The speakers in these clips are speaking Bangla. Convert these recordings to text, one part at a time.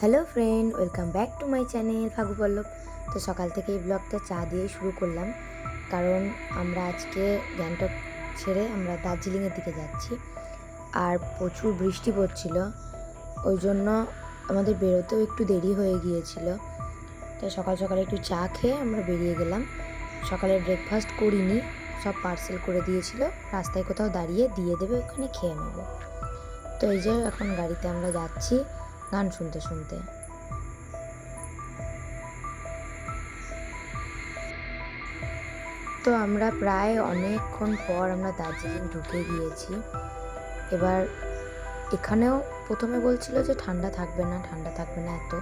Hello friend, welcome back to my channel Fagu Pallab. তো সকাল থেকে এই ব্লগটা চা দিয়ে শুরু করলাম, কারণ আমরা আজকে গ্যাংটক ছেড়ে আমরা দার্জিলিংয়ের দিকে যাচ্ছি। আর প্রচুর বৃষ্টি পড়ছিল, ওই জন্য আমাদের বেরোতেও একটু দেরি হয়ে গিয়েছিল। তো সকাল সকালে একটু চা খেয়ে আমরা বেরিয়ে গেলাম। সকালে ব্রেকফাস্ট করিনি, সব পার্সেল করে দিয়েছিল, রাস্তায় কোথাও দাঁড়িয়ে দিয়ে দেবে, ওখানে খেয়ে নেব। তো এই যে এখন গাড়িতে আমরা যাচ্ছি গান শুনতে শুনতে। তো আমরা প্রায় অনেকক্ষণ পর আমরা দার্জিলিং ঢুকে গিয়েছি। এবার এখানেও প্রথমে বলছিল যে ঠান্ডা থাকবে না এত,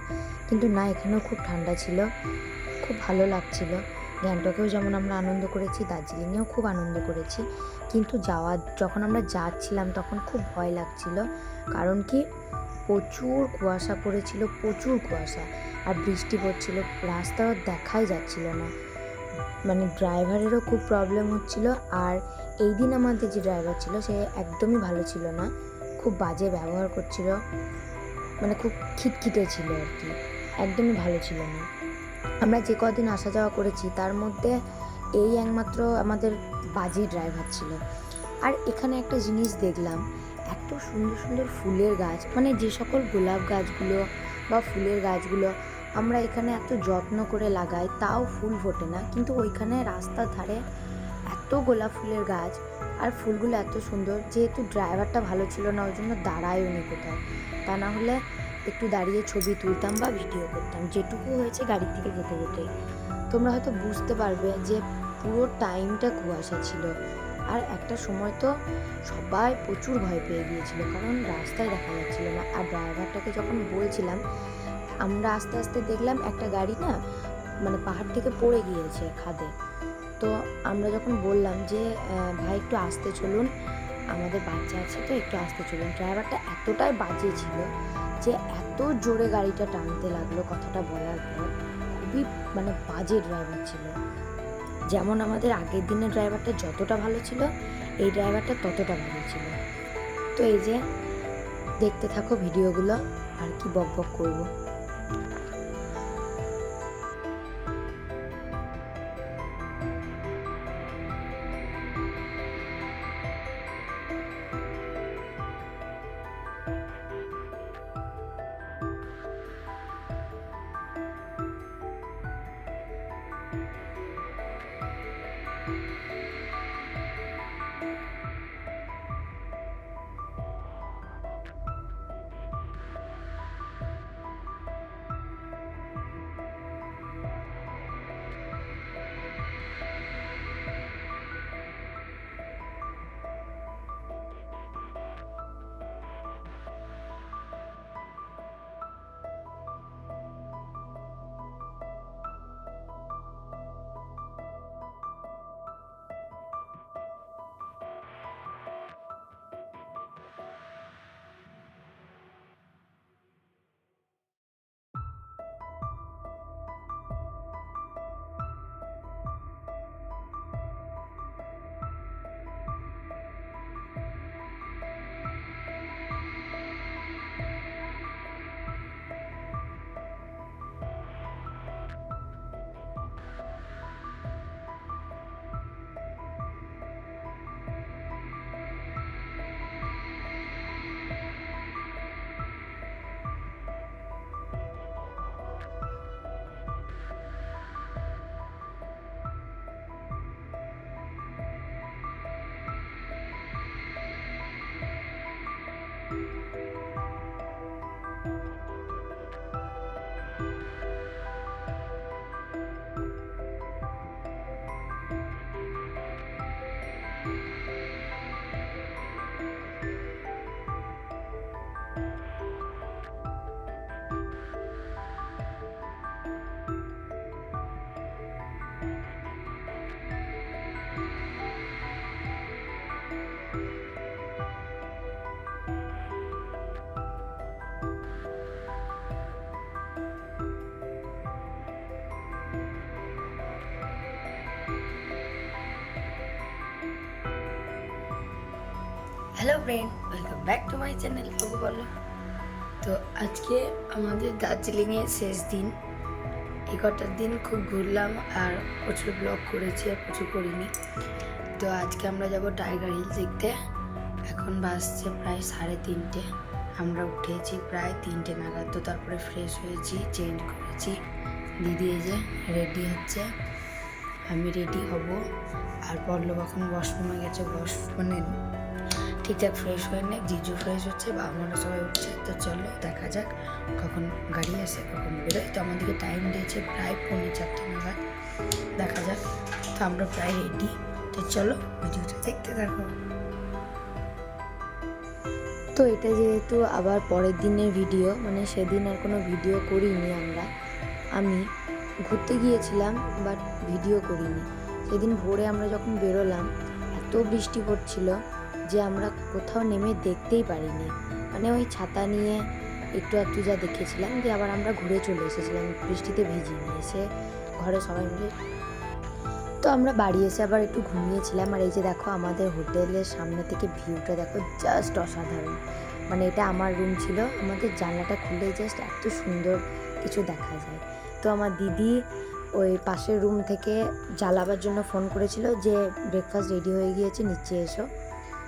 কিন্তু না, এখানেও খুব ঠান্ডা ছিল, খুব ভালো লাগছিল। গ্যাংটকেও যেমন আমরা আনন্দ করেছি, দার্জিলিংয়েও খুব আনন্দ করেছি। কিন্তু যখন আমরা যাচ্ছিলাম তখন খুব ভয় লাগছিল, কারণ কি প্রচুর কুয়াশা পড়েছিল, প্রচুর কুয়াশা, আর বৃষ্টি পড়ছিল, রাস্তা দেখাই যাচ্ছিল না। মানে ড্রাইভারেরও খুব প্রবলেম হচ্ছিল। আর এই দিন আমাদের যে ড্রাইভার ছিল সে একদমই ভালো ছিল না, খুব বাজে ব্যবহার করছিল, মানে খুব খিটখিটে ছিল আর কি, একদমই ভালো ছিল না। আমরা যে কদিন আসা যাওয়া করেছি তার মধ্যে এই একমাত্র আমাদের বাজে ড্রাইভার ছিল। আর এখানে একটা জিনিস দেখলাম, এত সুন্দর সুন্দর ফুলের গাছ, মানে যে সকল গোলাপ গাছগুলো বা ফুলের গাছগুলো আমরা এখানে এত যত্ন করে লাগাই তাও ফুল ফোটে না, কিন্তু ওইখানে রাস্তার ধারে এত গোলাপ ফুলের গাছ, আর ফুলগুলো এত সুন্দর। যেহেতু ড্রাইভারটা ভালো ছিল না, ওই জন্য দাঁড়ায়ও নি কোথাও, তা না হলে একটু দাঁড়িয়ে ছবি তুলতাম বা ভিডিও করতাম, যেটুকু হয়েছে গাড়ির থেকে যেতে যেতেই। তোমরা হয়তো বুঝতে পারবে যে পুরো টাইমটা কুয়াশা ছিল। আর একটা সময় তো সবাই প্রচুর ভয় পেয়ে গিয়েছিল, কারণ রাস্তায় দেখা যাচ্ছিল না। আর ড্রাইভারটাকে যখন বলছিলাম, আমরা আস্তে আস্তে দেখলাম একটা গাড়ি না মানে পাহাড় থেকে পড়ে গিয়েছে খাদে। তো আমরা যখন বললাম যে ভাই একটু আসতে চলুন, আমাদের বাচ্চা আছে তো একটু আসতে চলুন, ড্রাইভারটা এতটাই বাজে ছিল যে এত জোরে গাড়িটা টানতে লাগলো কথাটা বলার পর। খুবই মানে বাজে ড্রাইভার ছিল। যেমন আমাদের আগের দিনের ড্রাইভারটা যতটা ভালো ছিল, এই ড্রাইভারটা ততটা ভালো ছিল। তো এই যে দেখতে থাকো ভিডিওগুলো, আর কি বক বক করবো। Hello friend, welcome back to my channel Fagu Pallab. তো আজকে আমাদের দার্জিলিংয়ের শেষ দিন। এই কটার দিন খুব ঘুরলাম আর প্রচুর ব্লগ করেছি আর প্রচুর করিনি। তো আজকে আমরা যাব টাইগার হিল দেখতে। এখন বাজছে প্রায় 3:30। আমরা উঠেছি প্রায় 3টে নাগাদ। তো তারপরে ফ্রেশ হয়েছি, চেঞ্জ করেছি। দিদি এই যে রেডি হচ্ছে, আমি রেডি হব। আর পল্লব এখন ওয়াশরুমে গেছে, মানে ঠিকঠাক ফ্রেশ হয়ে নেই। জিজু ফ্রেশ হচ্ছে, বাবা মারা সবাই উঠছে। তো চলো দেখা যাক কখন গাড়ি আসে, কখন বেরোয়। তো আমাদেরকে টাইম দিয়েছে প্রায় 4:45 নাগাদ। দেখা যাক। তো আমরা প্রায় রেডি। তো চলো ভিডিওটা দেখতে থাকো। তো এটা যেহেতু আবার পরের দিনের ভিডিও, মানে সেদিন আর কোনো ভিডিও করিনি আমি ঘুরতে গিয়েছিলাম বাট ভিডিও করিনি। সেদিন ভোরে আমরা যখন বেরোলাম এত বৃষ্টি পড়ছিল যে আমরা কোথাও নেমে দেখতেই পারিনি। মানে ওই ছাতা নিয়ে একটু একটু যা দেখেছিলাম, দিয়ে আবার আমরা ঘুরে চলে এসেছিলাম, বৃষ্টিতে ভিজিনি। এসে ঘরে সবাই মিলে তো আমরা বাড়ি এসে আবার একটু ঘুমিয়েছিলাম। আর এই যে দেখো আমাদের হোটেলের সামনে থেকে ভিউটা দেখো, জাস্ট অসাধারণ। মানে এটা আমার রুম ছিল, আমাদের জানলাটা খুলে জাস্ট এত সুন্দর কিছু দেখা যায়। তো আমার দিদি ওই পাশের রুম থেকে জ্বালাবার জন্য ফোন করেছিল যে ব্রেকফাস্ট রেডি হয়ে গিয়েছে, নিচে এসো।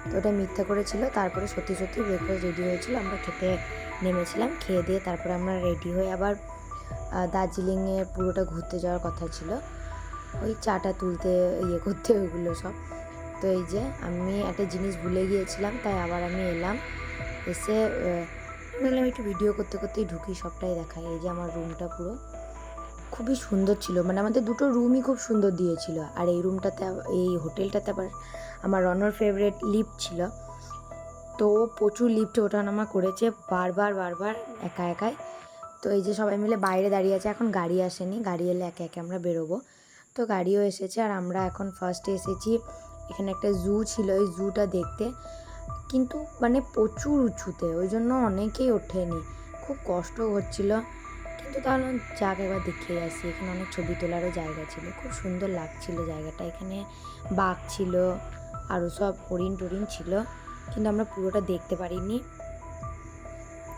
তো ওটা মিথ্যা করেছিল। তারপরে সত্যি সত্যি ব্রেকফাস্ট রেডি হয়েছিল, আমরা খেতে নেমেছিলাম। খেয়ে দিয়ে তারপরে আমরা রেডি হয়ে আবার দার্জিলিংয়ে পুরোটা ঘুরতে যাওয়ার কথা ছিল, ওই চাটা তুলতে করতে ওইগুলো সব। তো এই যে আমি একটা জিনিস ভুলে গিয়েছিলাম, তাই আবার আমি এলাম। এসে বললাম একটু ভিডিও করতে করতেই ঢুকি, সবটাই দেখাই। এই যে আমার রুমটা পুরো খুবই সুন্দর ছিল, মানে আমাদের দুটো রুমই খুব সুন্দর দিয়েছিল। আর এই রুমটাতে, এই হোটেলটাতে আবার আমার রনর ফেভারিট লিফট ছিল। তো প্রচুর লিফটে ওঠানামা করেছে বারবার একা একাই। তো এই যে সবাই মিলে বাইরে দাঁড়িয়ে আছে, এখন গাড়ি আসেনি, গাড়ি এলে একে একে আমরা বেরোবো। তো গাড়িও এসেছে। আর আমরা এখন ফার্স্টে এসেছি, এখানে একটা জু ছিল, ওই জুটা দেখতে। কিন্তু মানে প্রচুর উঁচুতে, ওই জন্য অনেকেই ওঠেনি, খুব কষ্ট হচ্ছিল। কিন্তু তাহলে যাক একবার দেখেই আসি। এখানে অনেক ছবি তোলারও জায়গা ছিল, খুব সুন্দর লাগছিল জায়গাটা। এখানে বাঘ ছিল, আরও সব হরিণ টরিণ ছিল, কিন্তু আমরা পুরোটা দেখতে পারিনি।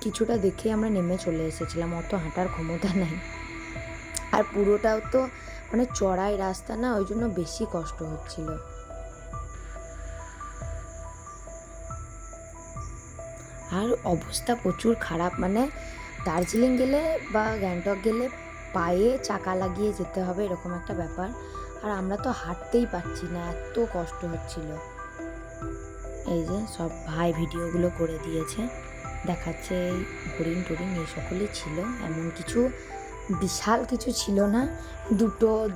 কিছুটা দেখে আমরা নেমে চলে এসেছিলাম, অত হাঁটার ক্ষমতা নাই। আর পুরোটাও তো মানে চড়াই রাস্তা না, ওই জন্য বেশি কষ্ট হচ্ছিল। আর অবস্থা প্রচুর খারাপ, মানে দার্জিলিং গেলে বা গ্যাংটক গেলে পায়ে চাকা লাগিয়ে যেতে হবে, এরকম একটা ব্যাপার। আর আমরা তো হাঁটতেই পারছি না, এত কষ্ট হচ্ছিল। এই যে সব ভাই ভিডিওগুলো করে দিয়েছে, দেখাচ্ছে হরিণ টরিণ এই সকলই ছিল। এমন কিছু বিশাল কিছু ছিল না,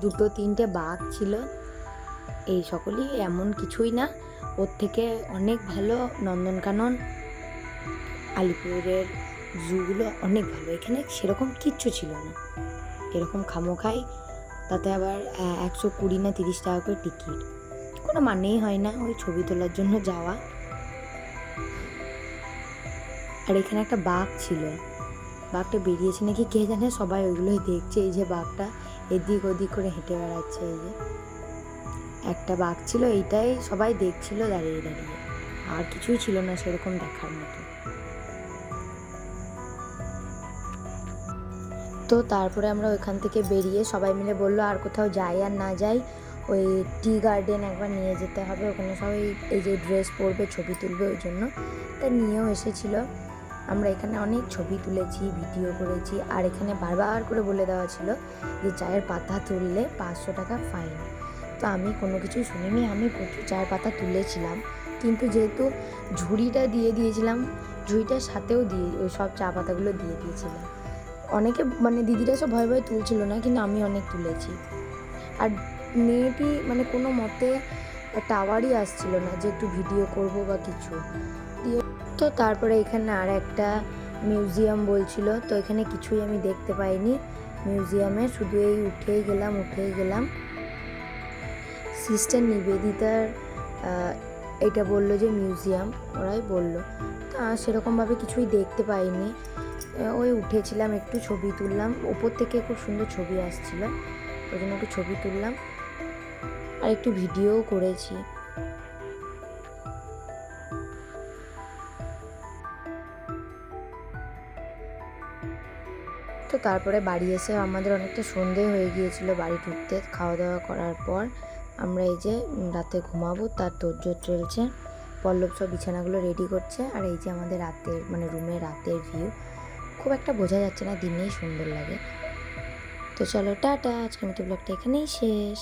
দুটো তিনটে বাঘ ছিল, এই সকলই, এমন কিছুই না। ওর থেকে অনেক ভালো নন্দনকানন, আলিপুরের জুগুলো অনেক ভালো। এখানে সেরকম কিচ্ছু ছিল না, এরকম খামোখাই। তাতে আবার 120 না 30 টাকা করে টিকিট, কোনো মানেই হয় না, ওই ছবি তোলার জন্য যাওয়া। আর এখানে একটা বাঘ ছিল, বাঘটা বেরিয়েছে নাকি কে জানে, সবাই ওইগুলোই দেখছে। এই যে বাঘটা এদিক ওদিক করে হেঁটে বেড়াচ্ছে, এই যে একটা বাঘ ছিল, এইটাই সবাই দেখছিল দাঁড়িয়ে দাঁড়িয়ে, আর কিছুই ছিল না সেরকম দেখার মতো। তো তারপরে আমরা ওইখান থেকে বেরিয়ে সবাই মিলে বললো আর কোথাও যাই আর না যাই, ওই টি গার্ডেন একবার নিয়ে যেতে হবে, ওখানে সবাই এই যে ড্রেস পরবে, ছবি তুলবে, ওই জন্য তা নিয়েও এসেছিলো। আমরা এখানে অনেক ছবি তুলেছি, ভিডিও করেছি। আর এখানে বারবার করে বলে দেওয়া ছিল যে চায়ের পাতা তুললে 500 টাকা ফাইন। তো আমি কোনো কিছুই শুনিনি, আমি প্রচুর চায়ের পাতা তুলেছিলাম, কিন্তু যেহেতু ঝুড়িটা দিয়ে দিয়েছিলাম, ঝুড়িটার সাথেও দিয়ে ওই সব চা পাতাগুলো দিয়ে দিয়েছিলাম। অনেকে মানে দিদিরা সব ভয়ে ভয়ে তুলছিল না, কিন্তু আমি অনেক তুলেছি। আর মেয়েটি মানে কোনো মতে টাওয়ারই আসছিল না যে একটু ভিডিও করব বা কিছু দিয়ে। তো তারপরে এখানে আর একটা মিউজিয়াম বলছিল, তো এখানে কিছুই আমি দেখতে পাইনি মিউজিয়ামে, শুধু এই উঠেই গেলাম। সিস্টার নিবেদিতার এটা বললো যে মিউজিয়াম, ওরাই বললো। তা সেরকমভাবে কিছুই দেখতে পাইনি, ওই উঠেছিলাম, একটু ছবি তুললাম, ওপর থেকে খুব সুন্দর ছবি আসছিল, ওই জন্য একটু ছবি তুললাম আর একটু ভিডিওও করেছি। তো তারপরে বাড়ি এসে আমাদের অনেকটা সন্ধে হয়ে গিয়েছিল বাড়ি ঢুকতে। খাওয়া দাওয়া করার পর আমরা এই যে রাতে ঘুমাবো তার তোড়জোড় চলছে। পল্লব সব বিছানাগুলো রেডি করছে। আর এই যে আমাদের রাতের মানে রুমের রাতের ভিউ, খুব একটা বোঝা যাচ্ছে না, দিনেই সুন্দর লাগে। তো চলো টাটা, আজকের মতো ব্লগটা এখানেই শেষ।